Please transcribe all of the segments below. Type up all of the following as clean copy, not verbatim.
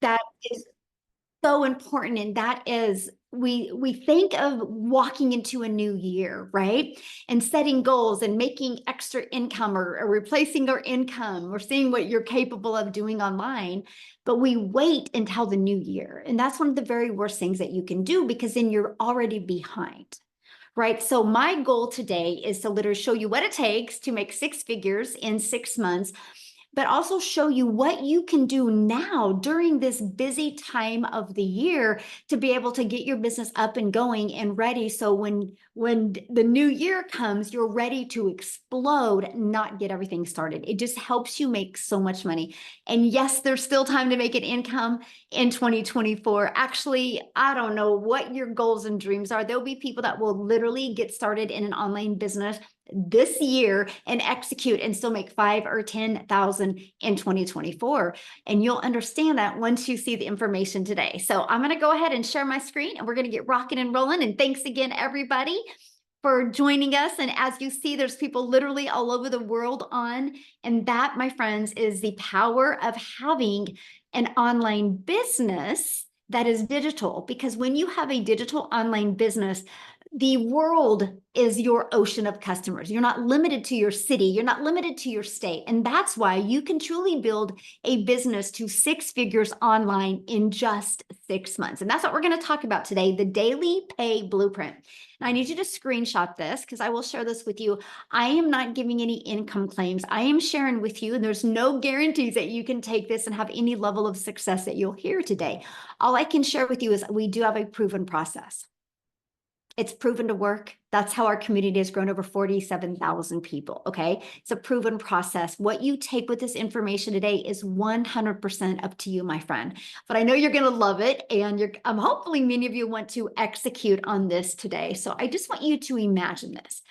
That is so important. And that is, we think of walking into a new year, right? And setting goals and making extra income, or replacing our income, or seeing what you're capable of doing online. But we wait until the new year. And that's one of the very worst things that you can do, because then you're already behind. Right. So my goal today is to literally show you what it takes to make six figures in 6 months, but also show you what you can do now during this busy time of the year to be able to get your business up and going and ready. So when the new year comes, you're ready to explode, not get everything started. It just helps you make so much money. And yes, there's still time to make an income in 2024. Actually, I don't know what your goals and dreams are. There'll be people that will literally get started in an online business this year and execute and still make 5 or 10,000 in 2024. And you'll understand that once you see the information today. So I'm going to go ahead and share my screen, and we're going to get rocking and rolling. And thanks again, everybody, for joining us. And as you see, there's people literally all over the world on. And that, my friends, is the power of having an online business that is digital. Because when you have a digital online business, the world is your ocean of customers. You're not limited to your city. You're not limited to your state. And that's why you can truly build a business to six figures online in just 6 months. And that's what we're going to talk about today, the daily pay blueprint. And I need you to screenshot this, because I will share this with you. I am not giving any income claims. I am sharing with you, and there's no guarantees that you can take this and have any level of success that you'll hear today. All I can share with you is we do have a proven process. It's proven to work. That's how our community has grown over 47,000 people, okay? It's a proven process. What you take with this information today is 100% up to you, my friend. But I know you're gonna love it, and hopefully many of you want to execute on this today. So I just want you to imagine this.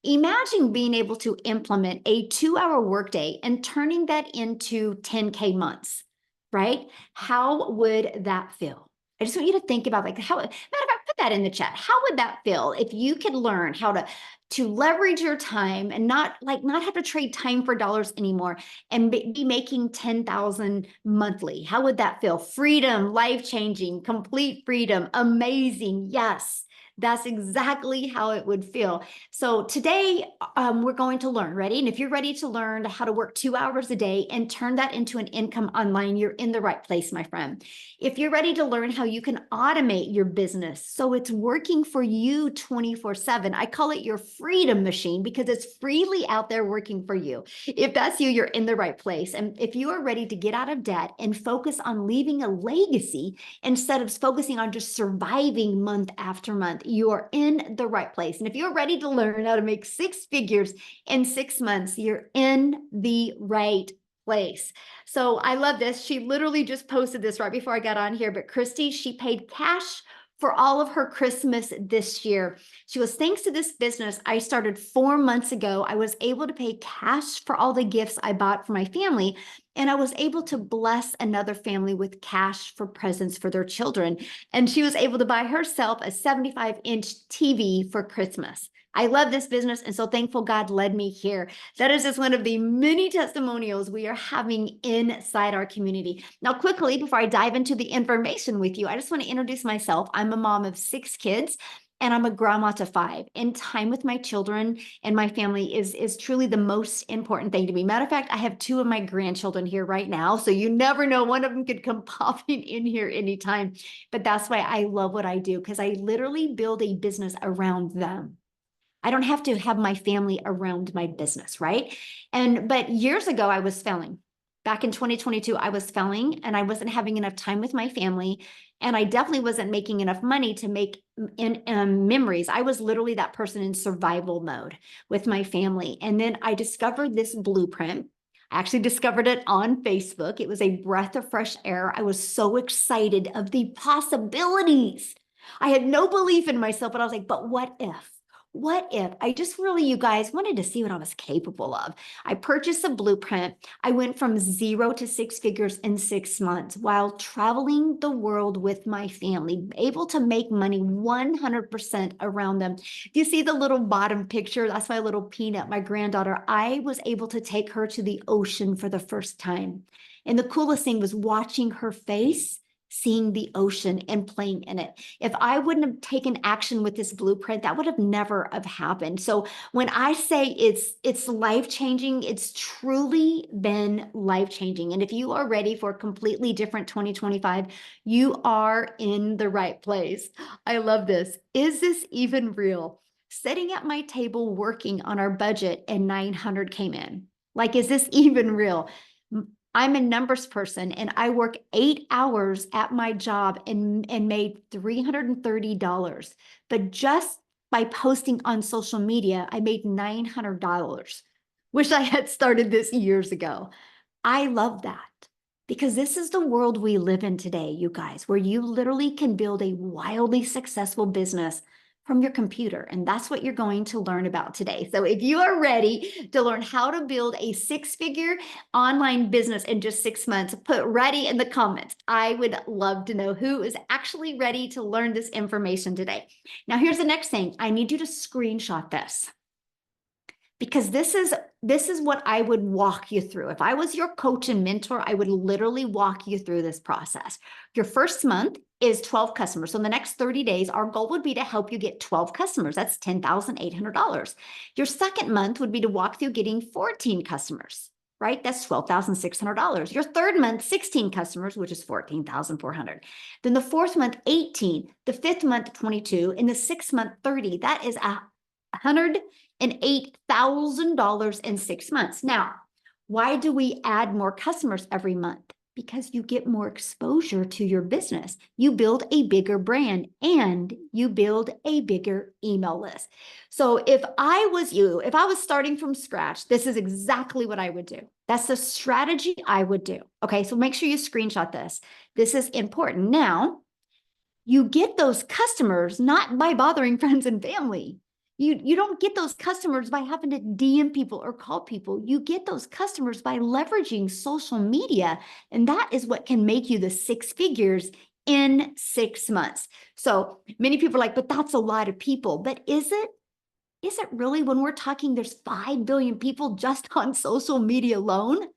Imagine being able to implement a 2-hour workday and turning that into 10K months, right? How would that feel? I just want you to think about, like, how, matter of fact, put that in the chat. How would that feel if you could learn how to leverage your time and not have to trade time for dollars anymore, and be making 10,000 monthly? How would that feel? Freedom, life-changing, complete freedom, amazing. Yes. That's exactly how it would feel. So today we're going to learn, ready? And if you're ready to learn how to work 2 hours a day and turn that into an income online, you're in the right place, my friend. If you're ready to learn how you can automate your business so it's working for you 24/7, I call it your freedom machine, because it's freely out there working for you. If that's you, you're in the right place. And if you are ready to get out of debt and focus on leaving a legacy instead of focusing on just surviving month after month, you're in the right place. And if you're ready to learn how to make six figures in 6 months, you're in the right place. So I love this. She literally just posted this right before I got on here, but Christy, she paid cash for all of her Christmas this year. She goes, thanks to this business I started 4 months ago, I was able to pay cash for all the gifts I bought for my family. And I was able to bless another family with cash for presents for their children. And she was able to buy herself a 75-inch TV for Christmas. I love this business, and so thankful God led me here. That is just one of the many testimonials we are having inside our community. Now, quickly, before I dive into the information with you, I just want to introduce myself. I'm a mom of 6 kids, and I'm a grandma to 5. And time with my children and my family is truly the most important thing to me. Matter of fact, I have 2 of my grandchildren here right now, so you never know. One of them could come popping in here anytime. But that's why I love what I do, because I literally build a business around them. I don't have to have my family around my business, right? But years ago, I was failing. Back in 2022, I was failing, and I wasn't having enough time with my family. And I definitely wasn't making enough money to make memories. I was literally that person in survival mode with my family. And then I discovered this blueprint. I actually discovered it on Facebook. It was a breath of fresh air. I was so excited of the possibilities. I had no belief in myself, but I was like, but what if? What if I just really, you guys, wanted to see what I was capable of? I purchased a blueprint. I went from 0 to 6 figures in 6 months while traveling the world with my family, able to make money 100% around them. Do you see the little bottom picture? That's my little Peanut, my granddaughter. I was able to take her to the ocean for the first time. And the coolest thing was watching her face, seeing the ocean and playing in it. If I wouldn't have taken action with this blueprint, that would have never have happened. So when I say it's life-changing, it's truly been life-changing. And if you are ready for a completely different 2025, you are in the right place. I love this. Is this even real? Sitting at my table working on our budget and 900 came in. Like, is this even real? I'm a numbers person and I work 8 hours at my job and made $330. But just by posting on social media, I made $900. Wish I had started this years ago. I love that because this is the world we live in today, you guys, where you literally can build a wildly successful business from your computer. And that's what you're going to learn about today. So if you are ready to learn how to build a 6-figure online business in just 6 months, put ready in the comments. I would love to know who is actually ready to learn this information today. Now, here's the next thing. I need you to screenshot this, because this is what I would walk you through. If I was your coach and mentor, I would literally walk you through this process. Your first month is 12 customers. So in the next 30 days, our goal would be to help you get 12 customers. That's $10,800. Your second month would be to walk through getting 14 customers, right? That's $12,600. Your third month, 16 customers, which is $14,400. Then the fourth month, 18. The fifth month, 22. And the sixth month, 30. That is $108,000 in 6 months. Now, why do we add more customers every month? Because you get more exposure to your business. You build a bigger brand and you build a bigger email list. So if I was you, if I was starting from scratch, this is exactly what I would do. That's the strategy I would do. Okay, so make sure you screenshot this. This is important. Now, you get those customers not by bothering friends and family. You don't get those customers by having to DM people or call people. You get those customers by leveraging social media. And that is what can make you the 6 figures in 6 months. So many people are like, but that's a lot of people. But is it? Is it really, when we're talking there's 5 billion people just on social media alone?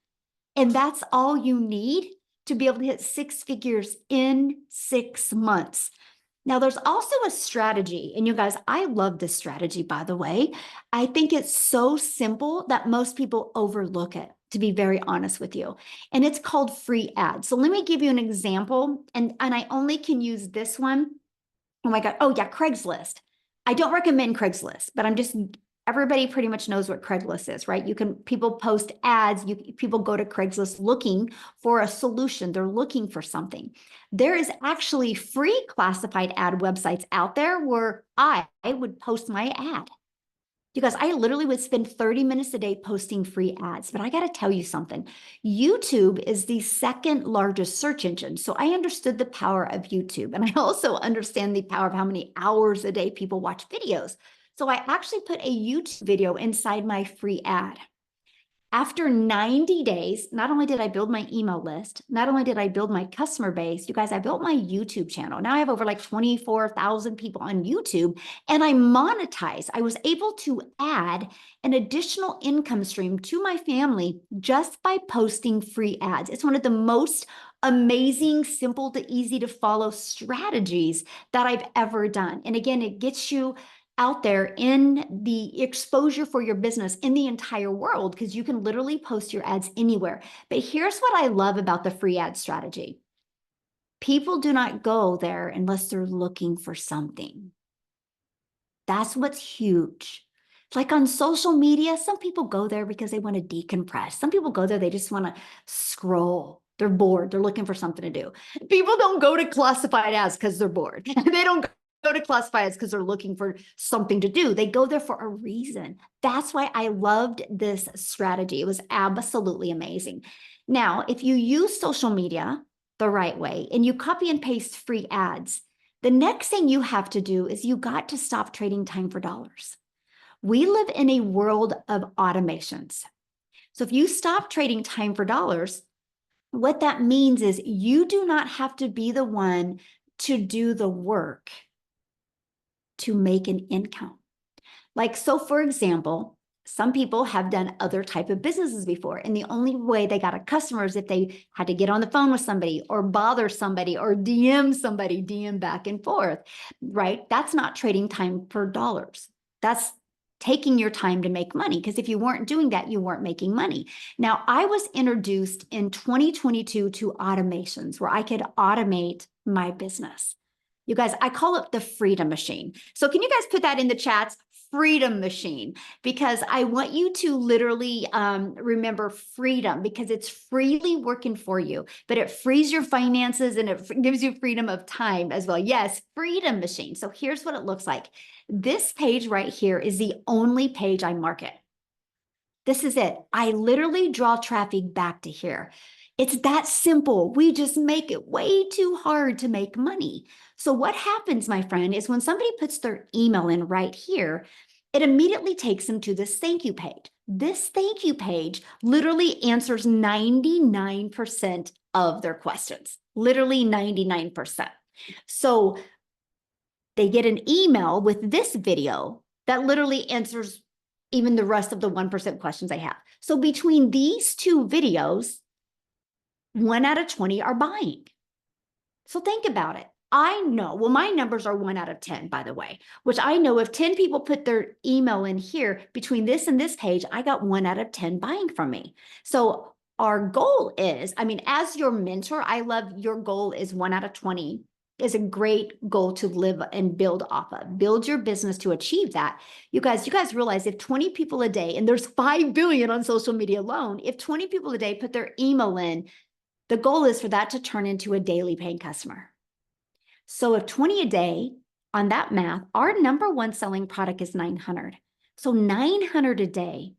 And that's all you need to be able to hit 6 figures in 6 months. Now, there's also a strategy, and you guys, I love this strategy, by the way. I think it's so simple that most people overlook it, to be very honest with you. And it's called free ads. So let me give you an example, and I only can use this one. Oh my God. Oh yeah, Craigslist. I don't recommend Craigslist, but everybody pretty much knows what Craigslist is, right? People post ads, people go to Craigslist looking for a solution. They're looking for something. There is actually free classified ad websites out there where I would post my ad. You guys, I literally would spend 30 minutes a day posting free ads, but I got to tell you something. YouTube is the second largest search engine. So I understood the power of YouTube. And I also understand the power of how many hours a day people watch videos. So I actually put a YouTube video inside my free ad. After 90 days, not only did I build my email list, not only did I build my customer base, you guys, I built my YouTube channel. Now I have over like 24,000 people on YouTube and I monetize. I was able to add an additional income stream to my family just by posting free ads. It's one of the most amazing, simple to easy to follow strategies that I've ever done. And again, it gets you out there in the exposure for your business in the entire world, because you can literally post your ads anywhere. But here's what I love about the free ad strategy. People do not go there unless they're looking for something. That's what's huge. Like on social media, some people go there because they want to decompress. Some people go there, they just want to scroll. They're bored. They're looking for something to do. People don't go to classified ads because they're bored. They don't go to classifieds because they're looking for something to do. They go there for a reason. That's why I loved this strategy. It was absolutely amazing. Now, if you use social media the right way and you copy and paste free ads, the next thing you have to do is you got to stop trading time for dollars. We live in a world of automations. So if you stop trading time for dollars, what that means is you do not have to be the one to do the work to make an income. Like, so for example, Some people have done other type of businesses before, and the only way they got a customer is if they had to get on the phone with somebody or bother somebody or DM somebody, DM back and forth, right? That's not trading time for dollars. That's taking your time to make money, because if you weren't doing that, you weren't making money. Now, I was introduced in 2022 to automations where I could automate my business. You guys, I call it the freedom machine. So can you guys put that in the chats? Freedom machine, because I want you to literally remember freedom, because it's freely working for you, but it frees your finances and it gives you freedom of time as well. Yes, freedom machine. So here's what it looks like. This page right here is the only page I market. This is it. I literally draw traffic back to here. It's that simple. We just make it way too hard to make money. So what happens, my friend, is when somebody puts their email in right here, it immediately takes them to this thank you page. This thank you page literally answers 99% of their questions, literally 99%. So they get an email with this video that literally answers even the rest of the 1% questions I have. So between these two videos, 1 out of 20 are buying. So think about it. I know, well, my numbers are 1 out of 10, by the way, which I know if 10 people put their email in here between this and this page, I got 1 out of 10 buying from me. So our goal is, I mean, as your mentor, I love your goal is 1 out of 20 is a great goal to live and build off of. Build your business to achieve that. You guys realize if 20 people a day, and there's 5 billion on social media alone, if 20 people a day put their email in, the goal is for that to turn into a daily paying customer. So if 20 a day on that math, our number one selling product is 900. So 900 a day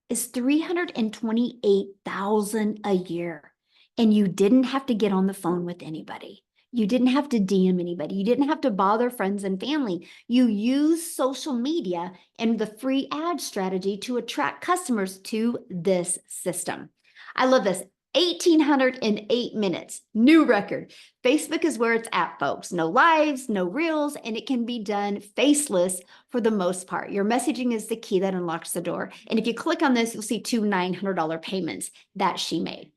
is 328,000 a year. And you didn't have to get on the phone with anybody. You didn't have to DM anybody. You didn't have to bother friends and family. You use social media and the free ad strategy to attract customers to this system. I love this. 1,808 minutes, new record. Facebook is where it's at, folks. No lives, no reels, and it can be done faceless for the most part. Your messaging is the key that unlocks the door. And if you click on this, you'll see 2 $900 payments that she made.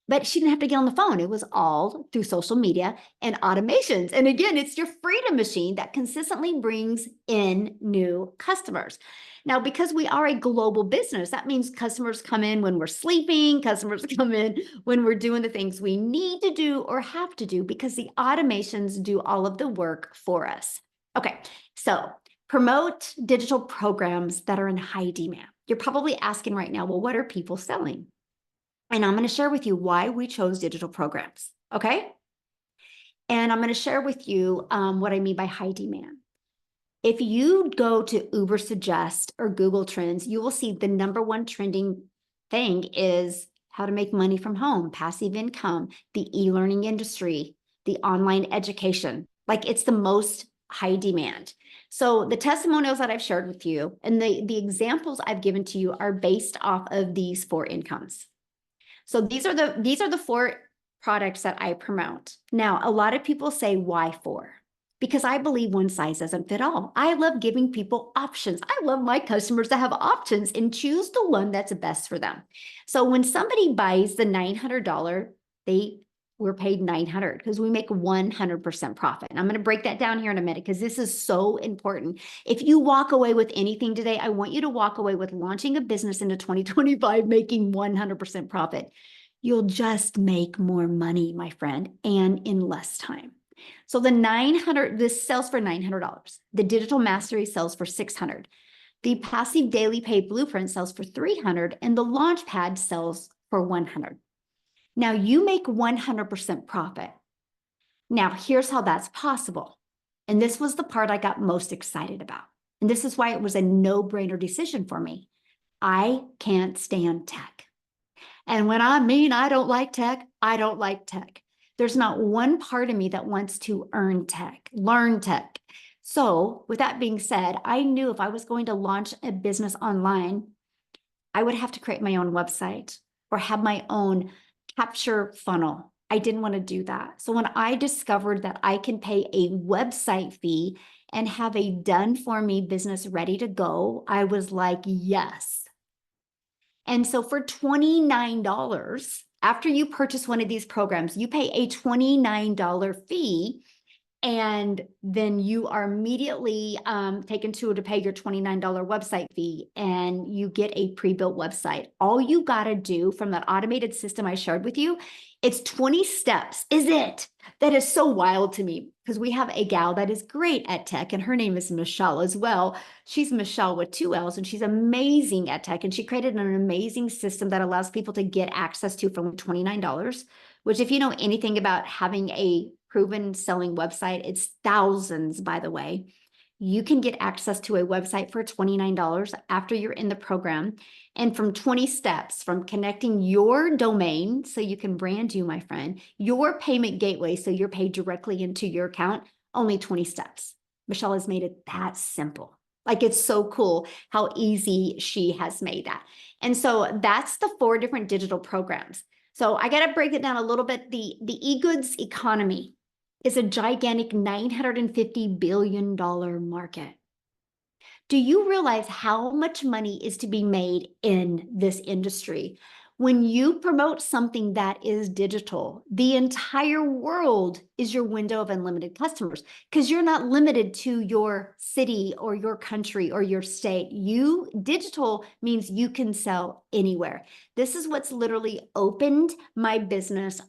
But she didn't have to get on the phone. It was all through social media and automations. And again, it's your freedom machine that consistently brings in new customers. Now, because we are a global business, that means customers come in when we're sleeping, customers come in when we're doing the things we need to do or have to do, because the automations do all of the work for us. Okay, so promote digital programs that are in high demand. You're probably asking right now, well, what are people selling? And I'm going to share with you why we chose digital programs, okay? And I'm going to share with you what I mean by high demand. If you go to Uber Suggest or Google Trends, you will see the number one trending thing is how to make money from home, passive income, the e-learning industry, the online education. Like it's the most high demand. So the testimonials that I've shared with you and the examples I've given to you are based off of these 4 incomes. So these are the 4 products that I promote. Now, a lot of people say, why 4? Because I believe one size doesn't fit all. I love giving people options. I love my customers to have options and choose the one that's best for them. So when somebody buys the $900, we're paid $900 because we make 100% profit. And I'm going to break that down here in a minute because this is so important. If you walk away with anything today, I want you to walk away with launching a business into 2025, making 100% profit. You'll just make more money, my friend, and in less time. So this sells for $900. The digital mastery sells for $600. The passive daily pay blueprint sells for $300, and the launch pad sells for $100. Now you make 100% profit. Now here's how that's possible. And this was the part I got most excited about. And this is why it was a no-brainer decision for me. I can't stand tech. And when I mean I don't like tech, I don't like tech. There's not one part of me that wants to learn tech. So with that being said, I knew if I was going to launch a business online, I would have to create my own website or have my own capture funnel. I didn't want to do that. So when I discovered that I can pay a website fee and have a done for me business ready to go, I was like, yes. And so for $29, after you purchase one of these programs, you pay a $29 fee, and then you are immediately taken to pay your $29 website fee, and you get a pre-built website. All you got to do from that automated system I shared with you, it's 20 steps, is it? That is so wild to me, because we have a gal that is great at tech, and her name is Michelle as well. She's Michelle with 2 L's, and she's amazing at tech, and she created an amazing system that allows people to get access to from $29, which, if you know anything about having a proven selling website, it's thousands, by the way. You can get access to a website for $29 after you're in the program. And from 20 steps, from connecting your domain so you can brand you, my friend, your payment gateway so you're paid directly into your account, only 20 steps. Michelle has made it that simple. Like, it's so cool how easy she has made that. And so that's the 4 different digital programs. So I got to break it down a little bit. The e-goods economy is a gigantic $950 billion market. Do you realize how much money is to be made in this industry? When you promote something that is digital, the entire world is your window of unlimited customers, because you're not limited to your city or your country or your state. Digital means you can sell anywhere. This is what's literally opened my business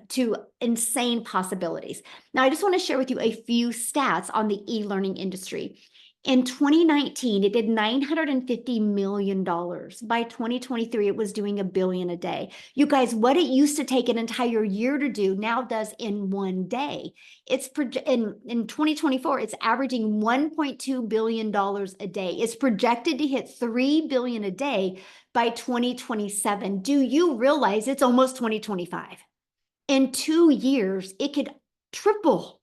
to insane possibilities. Now, I just want to share with you a few stats on the e-learning industry. In 2019, it did $950 million. By 2023, it was doing $1 billion a day. You guys, what it used to take an entire year to do now does in one day. It's in 2024, it's averaging $1.2 billion a day. It's projected to hit $3 billion a day by 2027. Do you realize it's almost 2025? In 2 years, it could triple.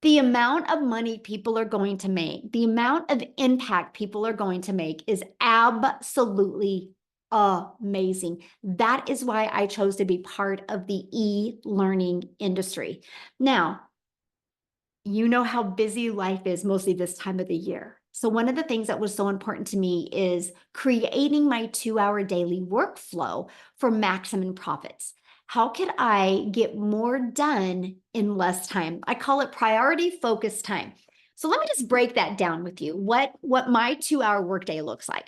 The amount of money people are going to make, the amount of impact people are going to make is absolutely amazing. That is why I chose to be part of the e-learning industry. Now, you know how busy life is mostly this time of the year. So one of the things that was so important to me is creating my 2-hour daily workflow for maximum profits. How could I get more done in less time? I call it priority focused time. So let me just break that down with you, what my 2-hour workday looks like.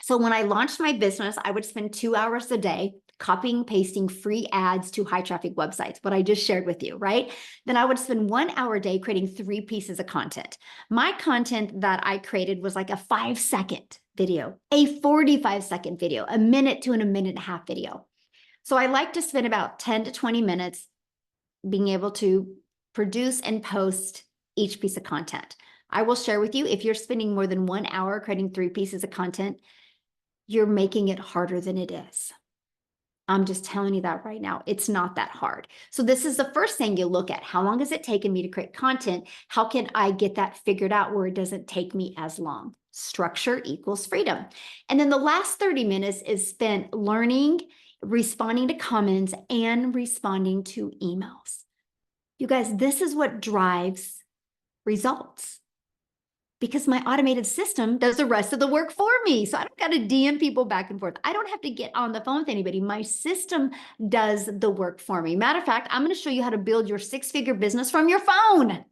So when I launched my business, I would spend 2 hours a day copying, pasting free ads to high traffic websites, what I just shared with you, right? Then I would spend 1 hour a day creating 3 pieces of content. My content that I created was like a 5-second video, a 45-second video, a minute to a minute and a half video. So I like to spend about 10 to 20 minutes being able to produce and post each piece of content. I will share with you, if you're spending more than 1 hour creating 3 pieces of content, you're making it harder than it is. I'm just telling you that right now. It's not that hard. So this is the first thing you look at. How long has it taken me to create content? How can I get that figured out where it doesn't take me as long? Structure equals freedom. And then the last 30 minutes is spent learning, responding to comments, and responding to emails. You guys, this is what drives results, because my automated system does the rest of the work for me. So I don't got to DM people back and forth. I don't have to get on the phone with anybody. My system does the work for me. Matter of fact, I'm going to show you how to build your 6-figure business from your phone.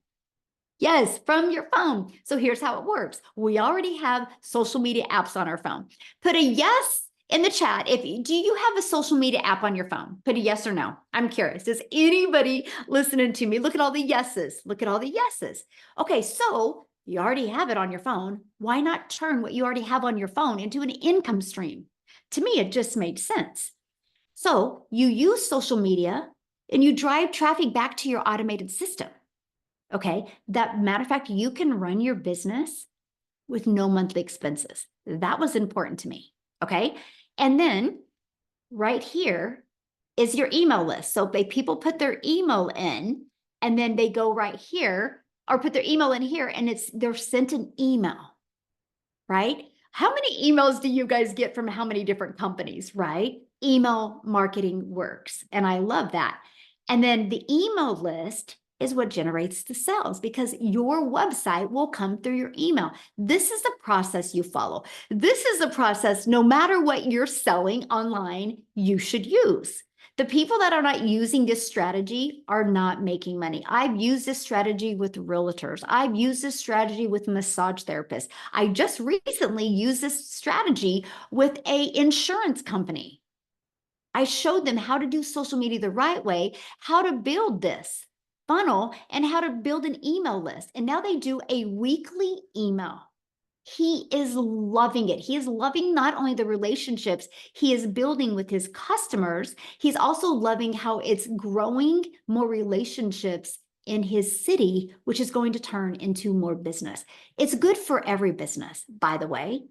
Yes, from your phone. So here's how it works. We already have social media apps on our phone. Put a yes in the chat. Do you have a social media app on your phone? Put a yes or no. I'm curious. Does anybody listening to me? Look at all the yeses. Look at all the yeses. Okay, so you already have it on your phone. Why not turn what you already have on your phone into an income stream? To me, it just made sense. So you use social media and you drive traffic back to your automated system. Okay, that matter of fact, you can run your business with no monthly expenses. That was important to me. Okay, and then right here is your email list. So if people put their email in and then they go right here, or put their email in here, and they're sent an email, right? How many emails do you guys get from how many different companies, right? email marketing works. And I love that. And then the email list is what generates the sales because your website will come through your email. This is the process you follow. This is a process, no matter what you're selling online, you should use. The people that are not using this strategy are not making money. I've used this strategy with realtors. I've used this strategy with massage therapists. I just recently used this strategy with an insurance company. I showed them how to do social media the right way, how to build this funnel, and how to build an email list. And now they do a weekly email. He is loving it. He is loving not only the relationships he is building with his customers, he's also loving how it's growing more relationships in his city, which is going to turn into more business. It's good for every business, by the way.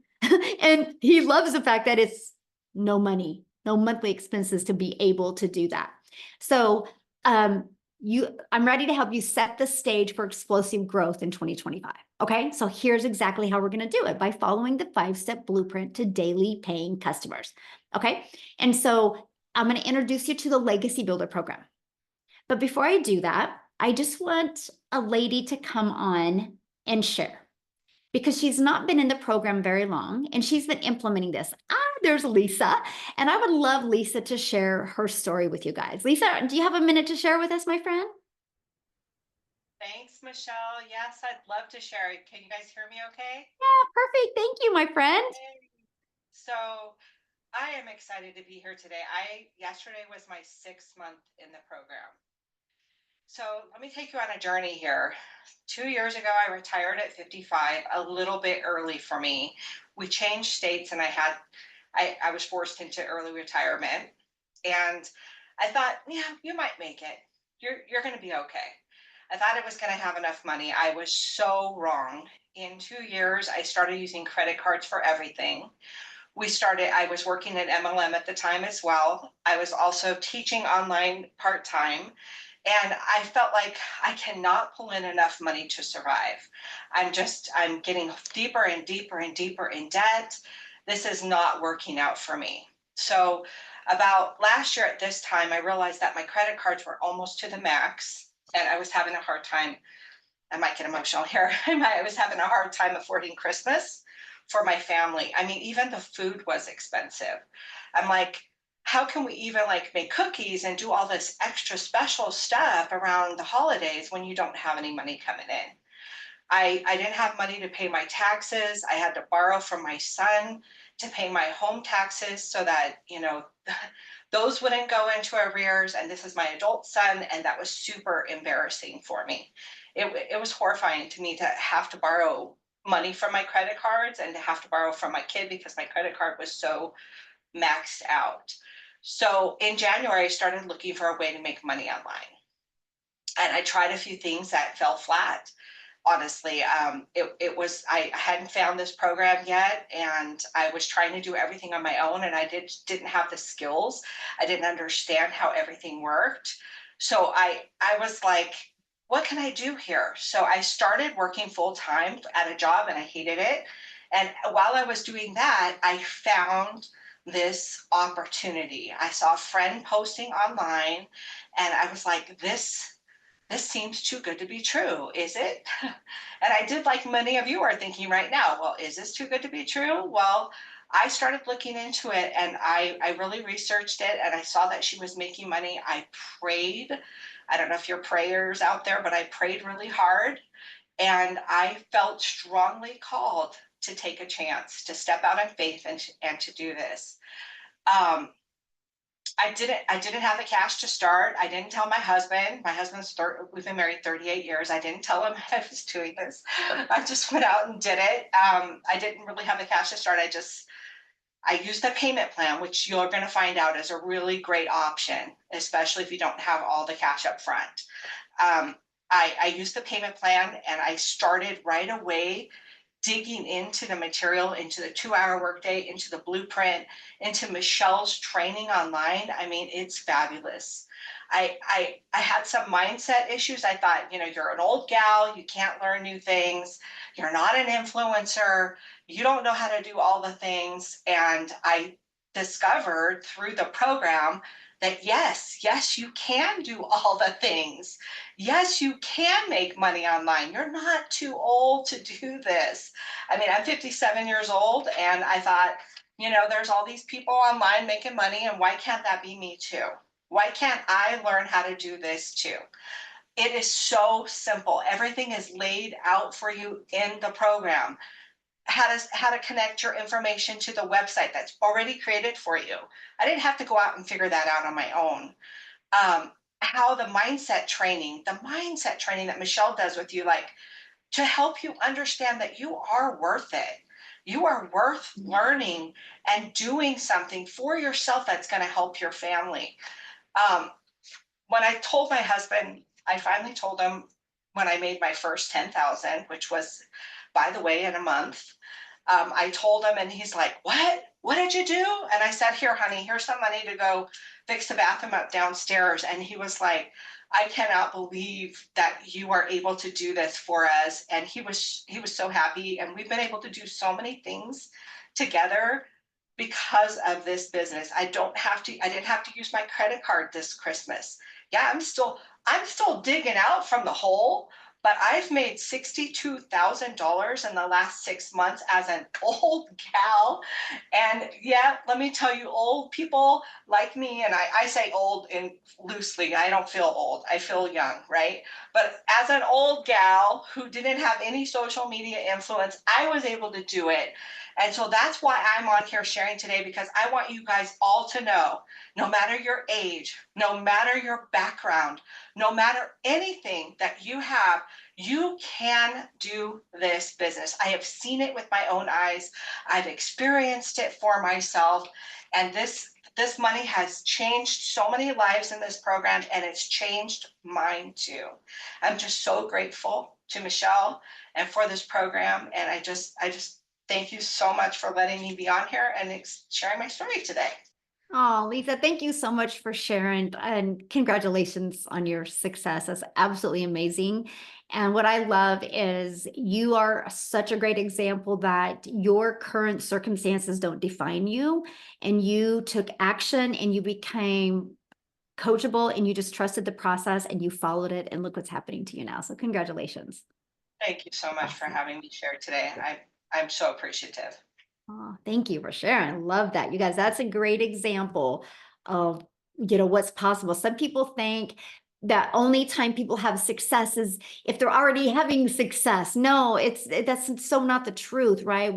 And he loves the fact that it's no money, no monthly expenses to be able to do that. So I'm ready to help you set the stage for explosive growth in 2025. Okay, so here's exactly how we're going to do it by following the 5-step blueprint to daily paying customers. Okay, and so I'm going to introduce you to the Legacy Builder program. But before I do that, I just want a lady to come on and share because she's not been in the program very long and she's been implementing this. There's Lisa, and I would love Lisa to share her story with you guys. Lisa, do you have a minute to share with us, my friend? Thanks, Michelle. Yes, I'd love to share it. Can you guys hear me okay? Yeah, perfect. Thank you, my friend. Yay. So I am excited to be here today. Yesterday was my 6th month in the program. So let me take you on a journey here. 2 years ago, I retired at 55, a little bit early for me. We changed states and I was forced into early retirement. And I thought, yeah, you might make it. You're going to be okay. I thought I was going to have enough money. I was so wrong. In 2 years, I started using credit cards for everything. I was working at MLM at the time as well. I was also teaching online part time. And I felt like I cannot pull in enough money to survive. I'm getting deeper and deeper and deeper in debt. This is not working out for me. So, about last year at this time, I realized that my credit cards were almost to the max and I was having a hard time. I might get emotional here. I was having a hard time affording Christmas for my family. I mean, even the food was expensive. I'm like, how can we even like make cookies and do all this extra special stuff around the holidays when you don't have any money coming in? I didn't have money to pay my taxes. I had to borrow from my son to pay my home taxes so that, those wouldn't go into arrears. And this is my adult son. And that was super embarrassing for me. It was horrifying to me to have to borrow money from my credit cards and to have to borrow from my kid because my credit card was so maxed out. So in January, I started looking for a way to make money online. And I tried a few things that fell flat. Honestly, I hadn't found this program yet, and I was trying to do everything on my own, and I didn't have the skills. I didn't understand how everything worked. So I was like, what can I do here? So I started working full time at a job, and I hated it. And while I was doing that, I found this opportunity. I saw a friend posting online, and I was like, this seems too good to be true, is it? And I did like many of you are thinking right now, well, is this too good to be true? Well, I started looking into it and I really researched it and I saw that she was making money. I prayed. I don't know if you're prayers out there, but I prayed really hard and I felt strongly called to take a chance, to step out in faith and to do this. Um, I didn't have the cash to start. I didn't tell my husband. We've been married 38 years. I didn't tell him I was doing this. I just went out and did it. I didn't really have the cash to start. I used the payment plan, which you're going to find out is a really great option, especially if you don't have all the cash up front. I used the payment plan and I started right away digging into the material, into the 2-hour workday, into the blueprint, into Michelle's training online. I mean, it's fabulous. I had some mindset issues. I thought, you're an old gal, you can't learn new things, you're not an influencer, you don't know how to do all the things. And I discovered through the program that yes, you can do all the things. Yes, you can make money online. You're not too old to do this. I mean, I'm 57 years old, and I thought, there's all these people online making money, and why can't that be me too? Why can't I learn how to do this too? It is so simple. Everything is laid out for you in the program. How to connect your information to the website that's already created for you. I didn't have to go out and figure that out on my own. How the mindset training that Michelle does with you, like to help you understand that you are worth it. You are worth learning and doing something for yourself that's going to help your family. Um, when I told my husband, I finally told him when I made my first 10,000, which was, by the way, in a month. I told him, and he's like, "What? What did you do?" And I said, "Here, honey, here's some money to go fix the bathroom up downstairs." And he was like, "I cannot believe that you are able to do this for us." And he was so happy, and we've been able to do so many things together because of this business. I didn't have to use my credit card this Christmas. Yeah, I'm still digging out from the hole, but I've made $62,000 in the last 6 months as an old gal. And yeah, let me tell you, old people like me, and I say old in loosely, I don't feel old, I feel young, right? But as an old gal who didn't have any social media influence, I was able to do it. And so that's why I'm on here sharing today, because I want you guys all to know, no matter your age, no matter your background, no matter anything that you have, you can do this business. I have seen it with my own eyes. I've experienced it for myself. And this money has changed so many lives in this program, and it's changed mine too. I'm just so grateful to Michelle and for this program. And I just thank you so much for letting me be on here and sharing my story today. Oh, Lisa, thank you so much for sharing and congratulations on your success. That's absolutely amazing. And what I love is you are such a great example that your current circumstances don't define you, and you took action and you became coachable and you just trusted the process and you followed it, and look what's happening to you now. So congratulations. Thank you so much for Awesome. having me share today. I'm so appreciative. Oh, thank you for sharing. I love that. You guys, that's a great example of, what's possible. Some people think that only time people have success is if they're already having success. No, that's so not the truth, right?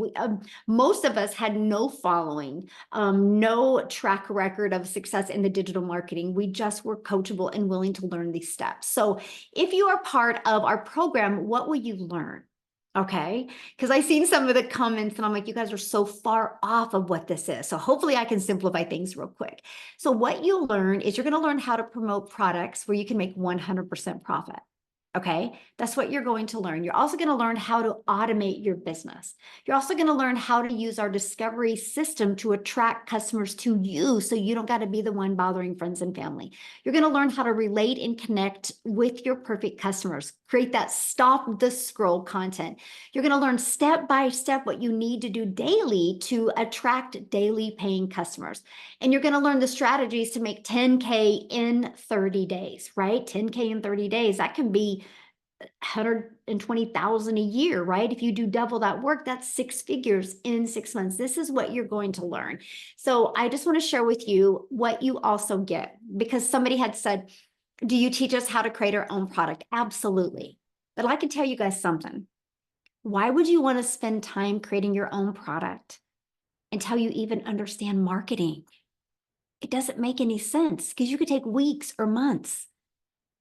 Most of us had no following, no track record of success in the digital marketing. We just were coachable and willing to learn these steps. So if you are part of our program, what will you learn? Okay, because I seen some of the comments and I'm like, you guys are so far off of what this is. So hopefully I can simplify things real quick. So what you'll learn is you're going to learn how to promote products where you can make 100% profit. Okay, that's what you're going to learn. You're also going to learn how to automate your business. You're also going to learn how to use our discovery system to attract customers to you so you don't got to be the one bothering friends and family. You're going to learn how to relate and connect with your perfect customers, create that stop the scroll content. You're going to learn step by step what you need to do daily to attract daily paying customers. And you're going to learn the strategies to make 10K in 30 days, right? 10K in 30 days. That can be 120,000 a year, right? If you do double that work, that's 6 figures in 6 months. This is what you're going to learn. So I just want to share with you what you also get, because somebody had said, do you teach us how to create our own product? Absolutely. But I can tell you guys something. Why would you want to spend time creating your own product until you even understand marketing? It doesn't make any sense, because you could take weeks or months.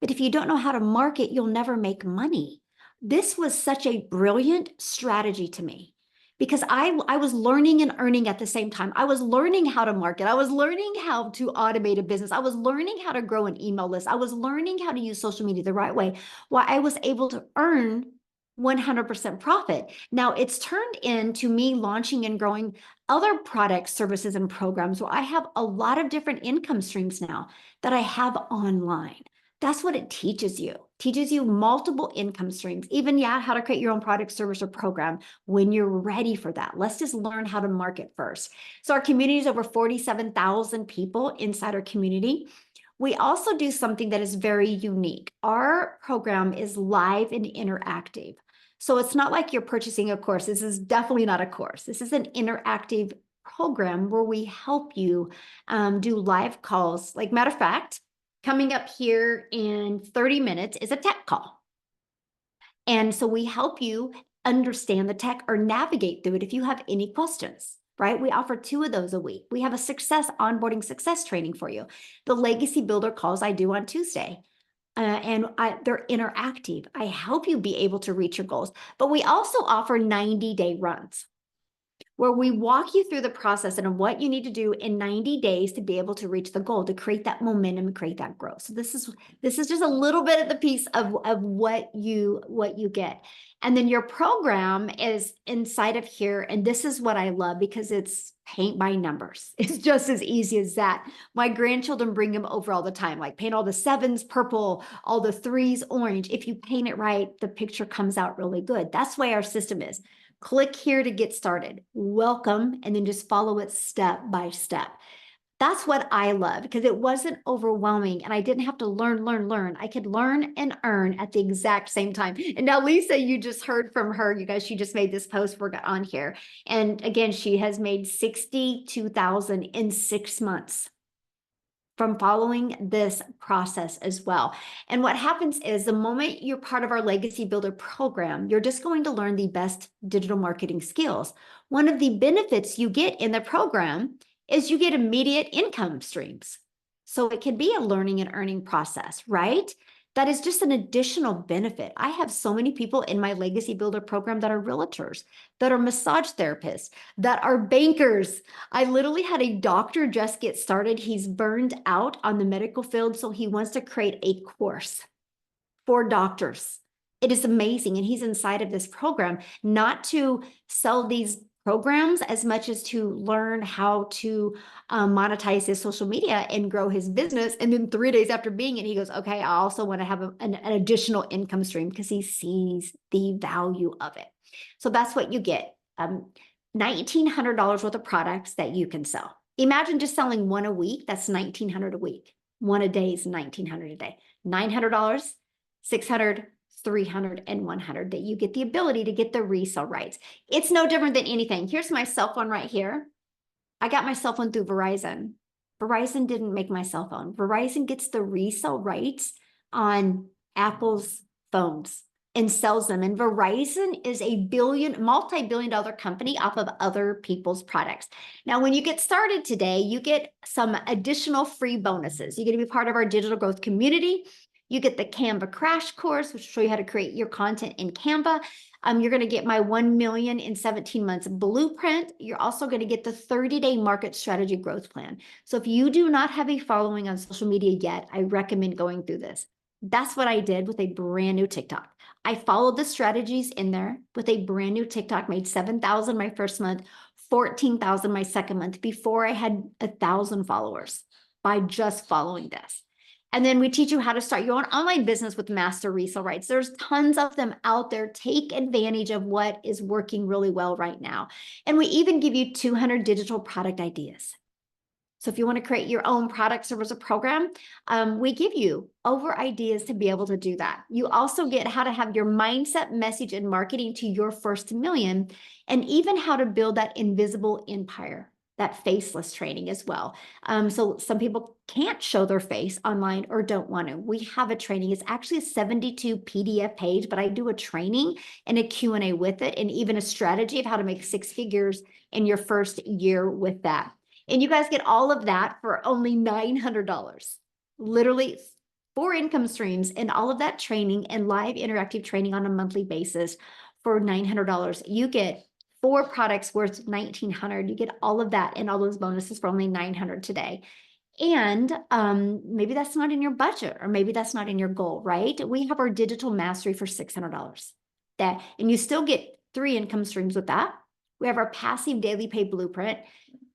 But if you don't know how to market, you'll never make money. This was such a brilliant strategy to me, because I was learning and earning at the same time. I was learning how to market. I was learning how to automate a business. I was learning how to grow an email list. I was learning how to use social media the right way, while I was able to earn 100% profit. Now it's turned into me launching and growing other products, services, and programs where I have a lot of different income streams now that I have online. That's what it teaches you. Teaches you multiple income streams, even, yeah, how to create your own product, service, or program when you're ready for that. Let's just learn how to market first. So our community is over 47,000 people inside our community. We also do something that is very unique. Our program is live and interactive. So it's not like you're purchasing a course. This is definitely not a course. This is an interactive program where we help you do live calls. Like, matter of fact, coming up here in 30 minutes is a tech call. And so we help you understand the tech or navigate through it if you have any questions, right? We offer 2 of those a week. We have a onboarding success training for you. The legacy builder calls I do on Tuesday. They're interactive. I help you be able to reach your goals, but we also offer 90-day runs, where we walk you through the process and what you need to do in 90 days to be able to reach the goal, to create that momentum and create that growth. So this is just a little bit of the piece of what you get. And then your program is inside of here. And this is what I love, because it's paint by numbers. It's just as easy as that. My grandchildren bring them over all the time, like paint all the 7s purple, all the 3s orange. If you paint it right, the picture comes out really good. That's why our system is. Click here to get started. Welcome, and then just follow it step by step. That's what I love, because it wasn't overwhelming and I didn't have to learn. I could learn and earn at the exact same time. And now Lisa, you just heard from her, you guys, she just made this post for on here. And again, she has made 62,000 in 6 months from following this process as well. And what happens is, the moment you're part of our Legacy Builder program, you're just going to learn the best digital marketing skills. One of the benefits you get in the program is you get immediate income streams. So it can be a learning and earning process, right? That is just an additional benefit. I have so many people in my Legacy Builder program that are realtors, that are massage therapists, that are bankers. I literally had a doctor just get started. He's burned out on the medical field, so he wants to create a course for doctors. It is amazing. And he's inside of this program, not to sell these programs as much as to learn how to monetize his social media and grow his business. And then 3 days after being it, he goes, okay, I also want to have an additional income stream, because he sees the value of it. So that's what you get. $1,900 worth of products that you can sell. Imagine just selling 1 a week. That's $1,900 a week. 1 a day is $1,900 a day. $900, $600, $300, and $100, that you get the ability to get the resale rights. It's no different than anything. Here's my cell phone right here. I got my cell phone through Verizon. Verizon didn't make my cell phone. Verizon gets the resale rights on Apple's phones and sells them. And Verizon is a multi-billion-dollar company off of other people's products. Now, when you get started today, you get some additional free bonuses. You get to be part of our digital growth community. You get the Canva crash course, which will show you how to create your content in Canva. You're going to get my 1 million in 17 months blueprint. You're also going to get the 30-day market strategy growth plan. So if you do not have a following on social media yet, I recommend going through this. That's what I did with a brand new TikTok. I followed the strategies in there with a brand new TikTok, made 7,000 my first month, 14,000 my second month, before I had 1,000 followers, by just following this. And then we teach you how to start your own online business with master resale rights. There's tons of them out there. Take advantage of what is working really well right now. And we even give you 200 digital product ideas. So if you want to create your own product, service, or program, we give you over ideas to be able to do that. You also get how to have your mindset, message, and marketing to your first million, and even how to build that invisible empire, that faceless training as well. So some people can't show their face online or don't want to. We have a training. It's actually a 72 PDF page, but I do a training and a Q&A with it, and even a strategy of how to make 6 figures in your first year with that. And you guys get all of that for only $900. Literally 4 income streams and all of that training and live interactive training on a monthly basis for $900. You get 4 products worth $1,900. You get all of that and all those bonuses for only $900 today. And maybe that's not in your budget, or maybe that's not in your goal, right? We have our digital mastery for $600. And you still get 3 income streams with that. We have our passive daily pay blueprint.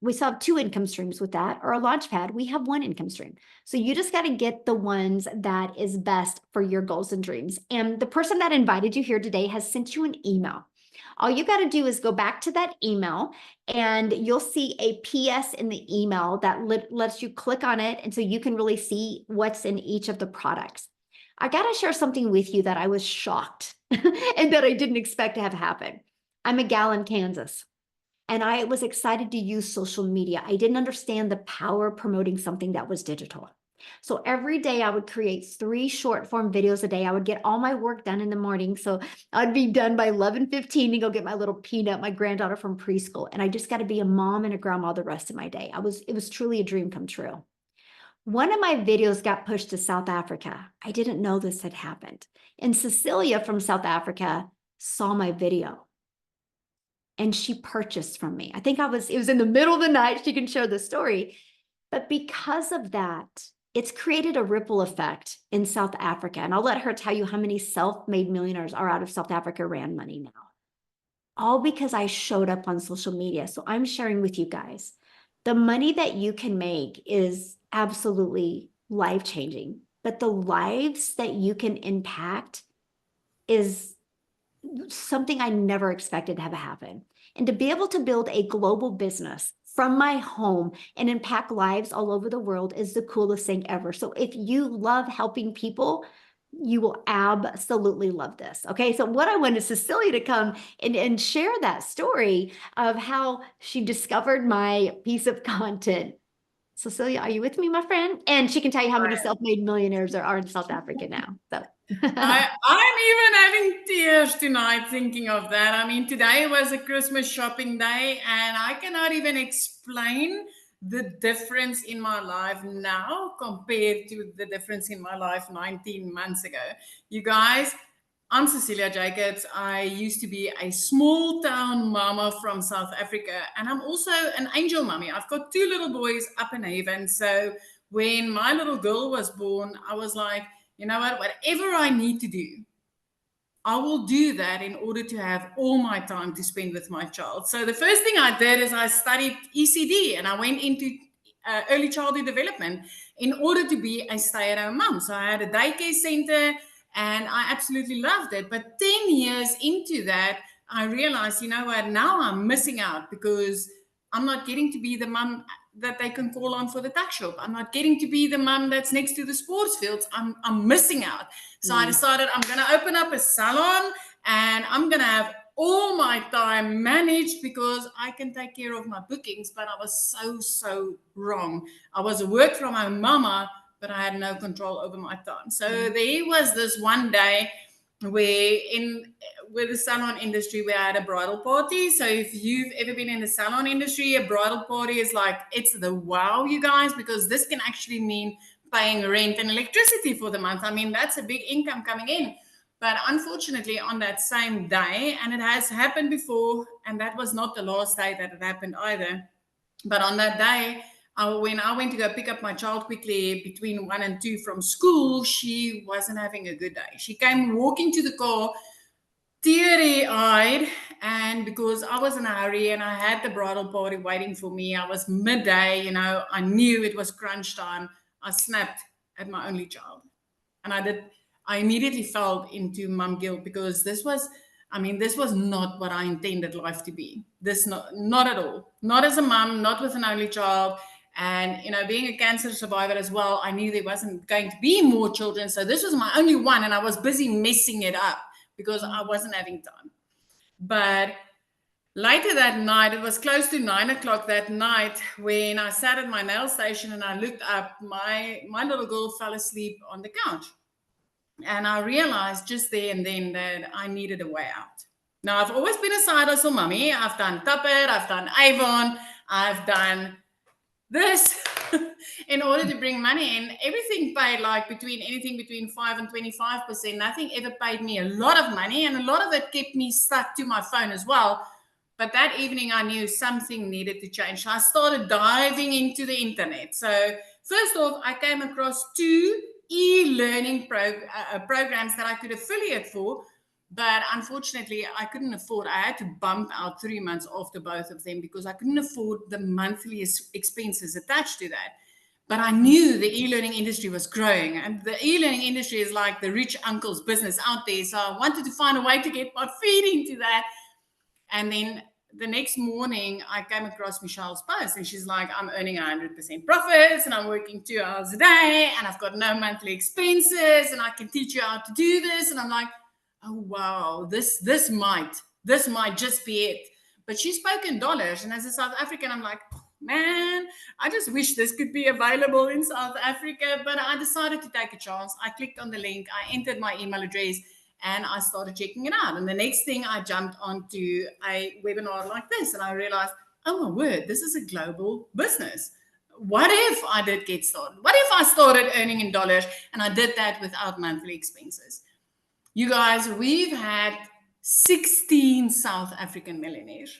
we still have two income streams with that, or a launch pad, we have one income stream. So you just got to get the ones that is best for your goals and dreams. And the person that invited you here today has sent you an email. All you got to do is go back to that email and you'll see a PS in the email that lets you click on it. And so you can really see what's in each of the products. I got to share something with you that I was shocked and that I didn't expect to have happen. I'm a gal in Kansas and I was excited to use social media. I didn't understand the power of promoting something that was digital. So every day I would create 3 short form videos a day. I would get all my work done in the morning. So I'd be done by 11:15 and go get my little Peanut, my granddaughter from preschool. And I just got to be a mom and a grandma the rest of my day. It was truly a dream come true. One of my videos got pushed to South Africa. I didn't know this had happened. And Cecilia from South Africa saw my video and she purchased from me. I think it was in the middle of the night. She can share the story. But because of that, it's created a ripple effect in South Africa. And I'll let her tell you how many self-made millionaires are out of South Africa ran money now. All because I showed up on social media. So I'm sharing with you guys, the money that you can make is absolutely life-changing. But the lives that you can impact is something I never expected to have happen. And to be able to build a global business from my home and impact lives all over the world is the coolest thing ever. So if you love helping people, you will absolutely love this. Okay, so what I wanted Cecilia to come and share that story of how she discovered my piece of content. Cecilia, are you with me, my friend? And she can tell you how many self-made millionaires there are in South Africa now. So I'm even having tears tonight thinking of that. I mean, today was a Christmas shopping day, and I cannot even explain the difference in my life now compared to the difference in my life 19 months ago. You guys, I'm Cecilia Jacobs. I used to be a small town mama from South Africa, and I'm also an angel mommy. I've got 2 little boys up in Haven. So when my little girl was born, I was like, you know what, whatever I need to do, I will do that in order to have all my time to spend with my child. So the first thing I did is I studied ECD and I went into early childhood development in order to be a stay-at-home mom. So I had a daycare center and I absolutely loved it. But 10 years into that, I realized, you know what, now I'm missing out because I'm not getting to be the mom that they can call on for the tuck shop. I'm not getting to be the mom that's next to the sports fields. I'm missing out. So I decided I'm going to open up a salon and I'm going to have all my time managed because I can take care of my bookings. But I was so wrong. I was a work from home mama, but I had no control over my time. So there was this one day where with the salon industry, we had a bridal party. So if you've ever been in the salon industry, a bridal party is like, it's the wow, you guys, because this can actually mean paying rent and electricity for the month. I mean, that's a big income coming in. But unfortunately, on that same day, and it has happened before, and that was not the last day that it happened either. But on that day, when I went to go pick up my child quickly between 1 and 2 from school, she wasn't having a good day. She came walking to the car, teary-eyed, and because I was in a hurry and I had the bridal party waiting for me, I was midday, I knew it was crunch time. I snapped at my only child. And I immediately fell into mum guilt because this was not what I intended life to be. Not at all. Not as a mum, not with an only child. And, being a cancer survivor as well, I knew there wasn't going to be more children. So this was my only one. And I was busy messing it up because I wasn't having time. But later that night, it was close to 9 o'clock that night when I sat at my nail station and I looked up, my little girl fell asleep on the couch. And I realized just there and then that I needed a way out. Now, I've always been a side hustle mommy. I've done Tuppet, I've done Avon, I've done this in order to bring money in. Everything paid anything between 5 and 25%. Nothing ever paid me a lot of money, and a lot of it kept me stuck to my phone as well. But that evening I knew something needed to change. So I started diving into the internet. So first off, I came across 2 e-learning programs that I could affiliate for But unfortunately, I couldn't afford, I had to bump out 3 months after both of them because I couldn't afford the monthly expenses attached to that. But I knew the e-learning industry was growing, and the e-learning industry is like the rich uncle's business out there. So I wanted to find a way to get my feet into that. And then the next morning, I came across Michelle's post, and she's like, I'm earning 100% profits, and I'm working 2 hours a day, and I've got no monthly expenses, and I can teach you how to do this. And I'm like, oh wow, this might just be it. But she spoke in dollars, and as a South African, I'm like, man, I just wish this could be available in South Africa. But I decided to take a chance. I clicked on the link, I entered my email address, and I started checking it out. And the next thing, I jumped onto a webinar like this, and I realized, oh my word, this is a global business. What if I did get started? What if I started earning in dollars and I did that without monthly expenses? You guys, we've had 16 South African millionaires.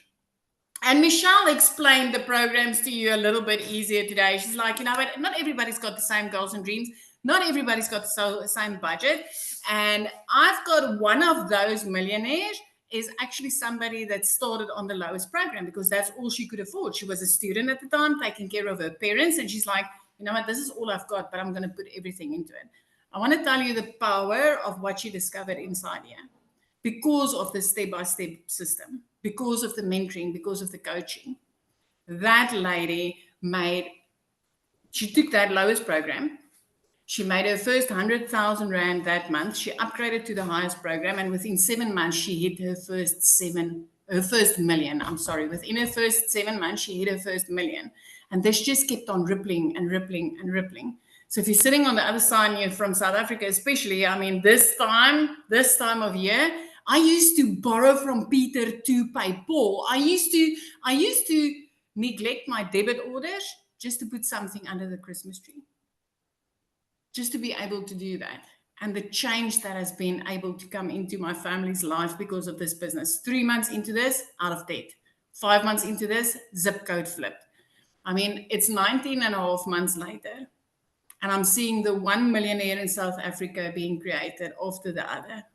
And Michelle explained the programs to you a little bit easier today. She's like, you know what, not everybody's got the same goals and dreams. Not everybody's got the same budget. And I've got one of those millionaires is actually somebody that started on the lowest program because that's all she could afford. She was a student at the time, taking care of her parents. And she's like, you know what, this is all I've got, but I'm going to put everything into it. I want to tell you the power of what she discovered inside here because of the step-by-step system, because of the mentoring, because of the coaching. That lady she took that lowest program. She made her first 100,000 Rand that month. She upgraded to the highest program. And within 7 months, she hit her first million. Within her first 7 months, she hit her first million. And this just kept on rippling and rippling and rippling. So if you're sitting on the other side, you're from South Africa, especially, I mean, this time of year, I used to borrow from Peter to pay Paul. I used to neglect my debit orders just to put something under the Christmas tree, just to be able to do that. And the change that has been able to come into my family's life because of this business. 3 months into this, out of debt. 5 months into this, zip code flipped. I mean, it's 19 and a half months later. And I'm seeing the one millionaire in South Africa being created after the other.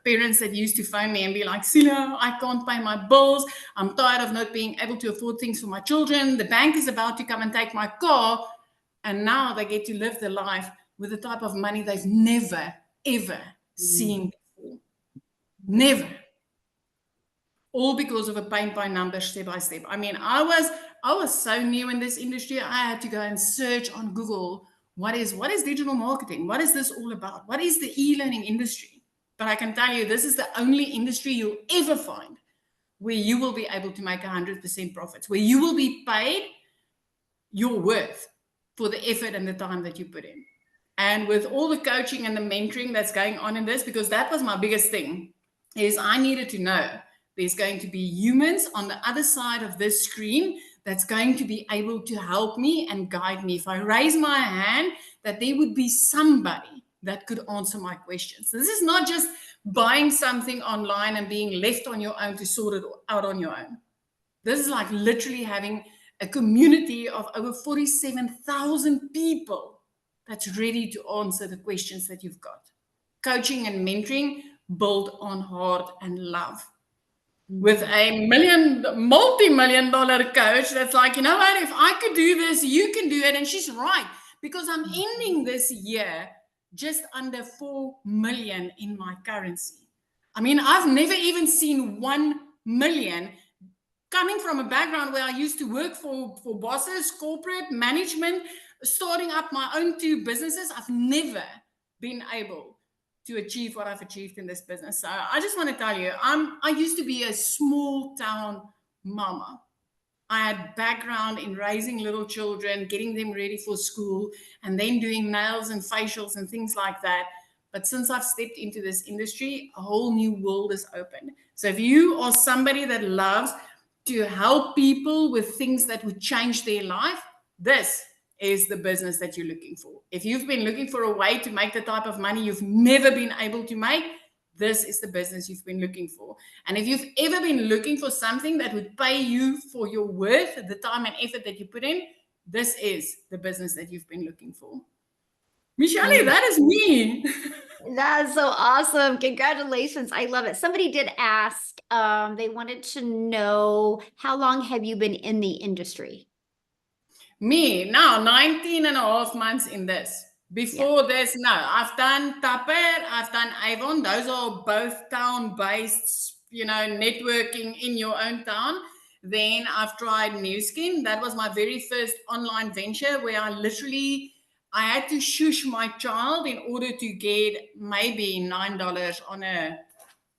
Parents that used to phone me and be like, Sila, I can't pay my bills. I'm tired of not being able to afford things for my children. The bank is about to come and take my car. And now they get to live their life with the type of money they've never, ever seen before. Never. All because of a paint by numbers, step by step. I mean, I was so new in this industry. I had to go and search on Google. What is digital marketing? What is this all about? What is the e-learning industry? But I can tell you, this is the only industry you'll ever find where you will be able to make 100% profits, where you will be paid your worth for the effort and the time that you put in. And with all the coaching and the mentoring that's going on in this, because that was my biggest thing, is I needed to know there's going to be humans on the other side of this screen that's going to be able to help me and guide me. If I raise my hand, that there would be somebody that could answer my questions. This is not just buying something online and being left on your own to sort it out on your own. This is like literally having a community of over 47,000 people that's ready to answer the questions that you've got. Coaching and mentoring built on heart and love. With a multi-million dollar coach that's like, you know what, if I could do this, you can do it. And she's right, because I'm ending this year just under 4 million in my currency. I mean, I've never even seen 1 million. Coming from a background where I used to work for bosses, corporate management, starting up my own 2 businesses, I've never been able to achieve what I've achieved in this business. So I just want to tell you, I used to be a small town mama. I had background in raising little children, getting them ready for school, and then doing nails and facials and things like that. But since I've stepped into this industry, a whole new world is open. So if you are somebody that loves to help people with things that would change their life, this is the business that you're looking for. If you've been looking for a way to make the type of money you've never been able to make, this is the business you've been looking for. And if you've ever been looking for something that would pay you for your worth, the time and effort that you put in, this is the business that you've been looking for. Michelle, that is me. That's so awesome. Congratulations. I love it. Somebody did ask, they wanted to know, how long have you been in the industry? Me, now 19 and a half months in this. Before this, no, I've done Tupper, I've done Avon. Those are both town-based, networking in your own town. Then I've tried New Skin. That was my very first online venture where I had to shush my child in order to get maybe $9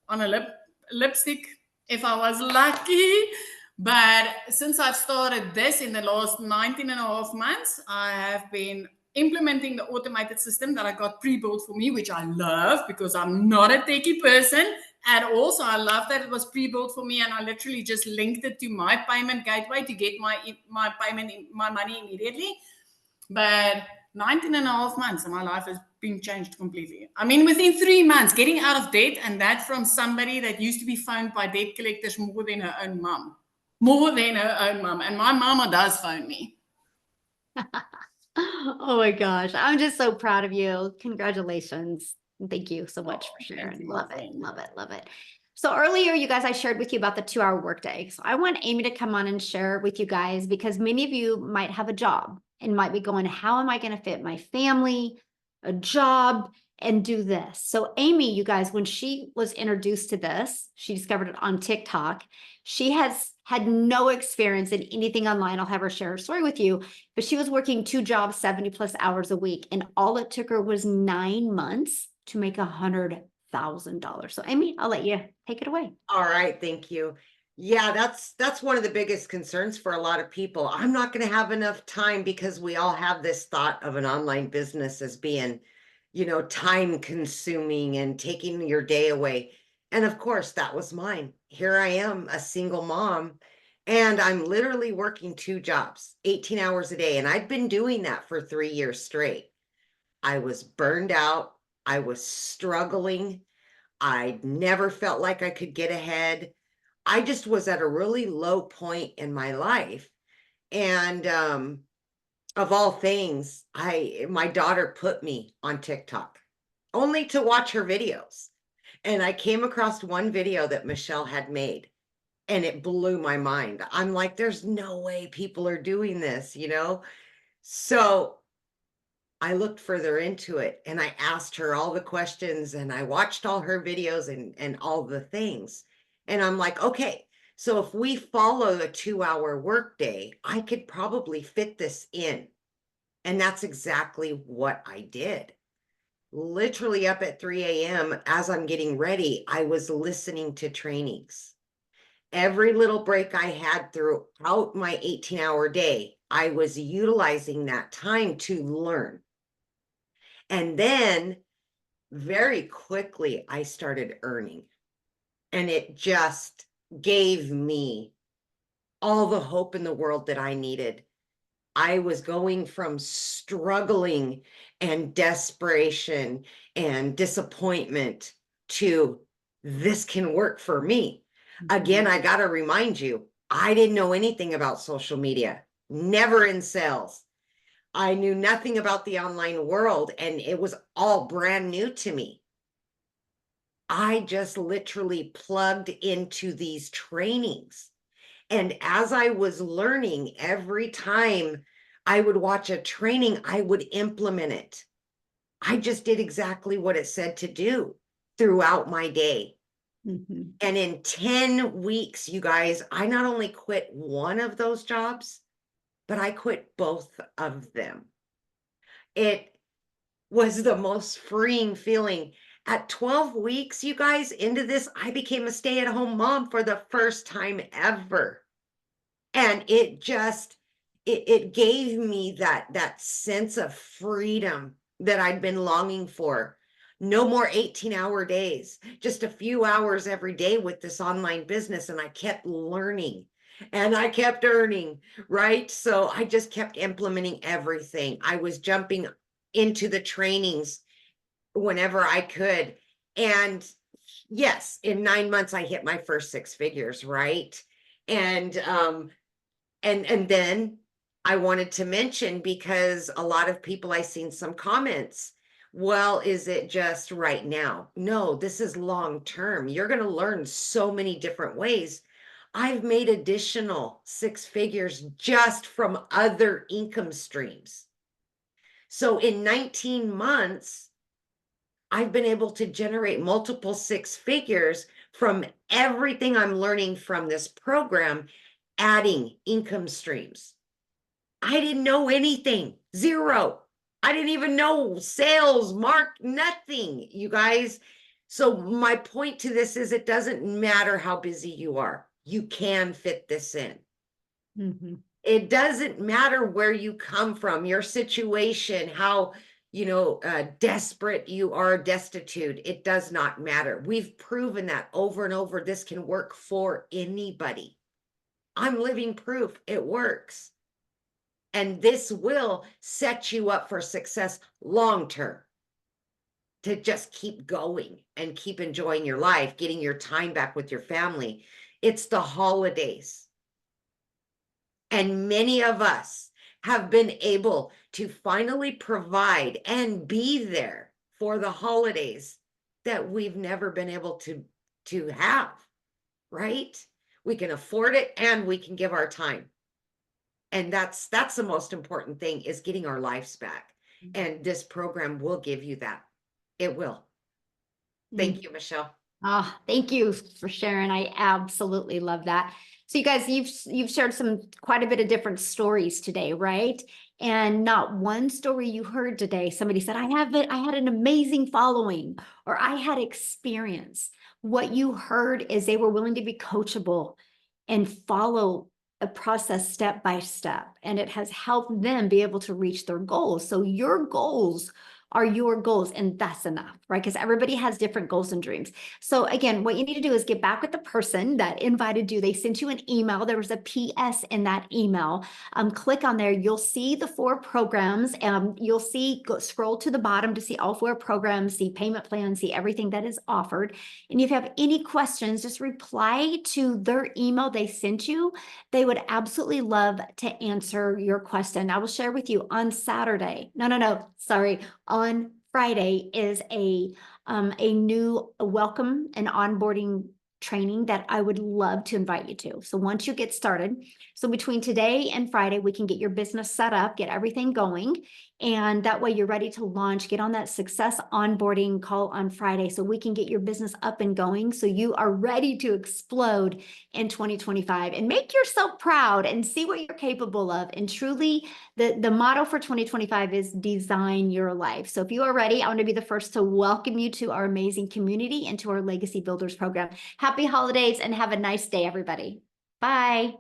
on a lipstick if I was lucky. But since I've started this in the last 19 and a half months, I have been implementing the automated system that I got pre-built for me, which I love because I'm not a techie person at all. So I love that it was pre-built for me, and I literally just linked it to my payment gateway to get my money immediately. But 19 and a half months and my life has been changed completely. I mean, within 3 months, getting out of debt, and that from somebody that used to be phoned by debt collectors more than her own mom. More than her own mom. And my mama does phone me. Oh my gosh. I'm just so proud of you. Congratulations. Thank you so much for sharing. Love it. Love it. Love it. So earlier, you guys, I shared with you about the 2-hour workday. So I want Amy to come on and share with you guys, because many of you might have a job and might be going, how am I going to fit my family, a job, and do this? So Amy, you guys, when she was introduced to this, she discovered it on TikTok. She has had no experience in anything online. I'll have her share her story with you, but she was working 2 jobs, 70+ hours a week. And all it took her was 9 months to make $100,000. So Amy, I'll let you take it away. All right, thank you. Yeah, that's one of the biggest concerns for a lot of people. I'm not going to have enough time, because we all have this thought of an online business as being, time consuming and taking your day away. And of course, that was mine. Here I am, a single mom, and I'm literally working 2 jobs, 18 hours a day. And I'd been doing that for 3 years straight. I was burned out. I was struggling. I never felt like I could get ahead. I just was at a really low point in my life. And of all things, my daughter put me on TikTok only to watch her videos. And I came across one video that Michelle had made, and it blew my mind. I'm like, there's no way people are doing this, So I looked further into it, and I asked her all the questions, and I watched all her videos and all the things. And I'm like, okay, so if we follow a 2-hour workday, I could probably fit this in. And that's exactly what I did. Literally up at 3 a.m. as I'm getting ready, I was listening to trainings. Every little break I had throughout my 18-hour day, I was utilizing that time to learn. And then very quickly, I started earning. And it just gave me all the hope in the world that I needed. I was going from struggling and desperation and disappointment to, this can work for me. Again, I got to remind you, I didn't know anything about social media, never in sales. I knew nothing about the online world, and it was all brand new to me. I just literally plugged into these trainings. And as I was learning, every time I would watch a training, I would implement it. I just did exactly what it said to do throughout my day. And in 10 weeks, you guys, I not only quit one of those jobs, but I quit both of them. It was the most freeing feeling. At 12 weeks, you guys, into this, I became a stay-at-home mom for the first time ever. And it just, it gave me that sense of freedom that I'd been longing for. No more 18-hour days, just a few hours every day with this online business. And I kept learning and I kept earning, right? So I just kept implementing everything. I was jumping into the trainings whenever I could. And yes, in 9 months, I hit my first 6 figures, right? And then I wanted to mention, because a lot of people, I seen some comments, well, is it just right now? No, this is long term. You're going to learn so many different ways. I've made additional 6 figures just from other income streams. So in 19 months, I've been able to generate multiple 6 figures from everything I'm learning from this program, adding income streams. I didn't know anything, zero. I didn't even know sales, nothing, you guys. So my point to this is it doesn't matter how busy you are. You can fit this in. Mhm. It doesn't matter where you come from, your situation, how, desperate you are, destitute. It does not matter. We've proven that over and over. This can work for anybody. I'm living proof it works. And this will set you up for success long term, to just keep going and keep enjoying your life, getting your time back with your family. It's the holidays. And many of us have been able to finally provide and be there for the holidays that we've never been able to have, right? We can afford it and we can give our time. And that's the most important thing, is getting our lives back. And this program will give you that. It will. Thank you, Michelle. Ah, thank you for sharing. I absolutely love that. So you guys, you've shared quite a bit of different stories today, right? And not one story you heard today, somebody said, I had an amazing following, or I had experience. What you heard is they were willing to be coachable and follow a process step by step, and it has helped them be able to reach their goals. So your goals are your goals, and that's enough, right? Because everybody has different goals and dreams. So again, what you need to do is get back with the person that invited you. They sent you an email. There was a PS in that email. Click on there. You'll see the 4 programs. You'll see, scroll to the bottom to see all 4 programs, see payment plans, see everything that is offered. And if you have any questions, just reply to their email they sent you. They would absolutely love to answer your question. I will share with you on Saturday. No, sorry. On Friday is a new welcome and onboarding training that I would love to invite you to. So once you get started, so between today and Friday, we can get your business set up, get everything going. And that way you're ready to launch, get on that success onboarding call on Friday so we can get your business up and going. So you are ready to explode in 2025 and make yourself proud and see what you're capable of. And truly the motto for 2025 is design your life. So if you are ready, I want to be the first to welcome you to our amazing community and to our Legacy Builders program. Happy holidays and have a nice day, everybody. Bye.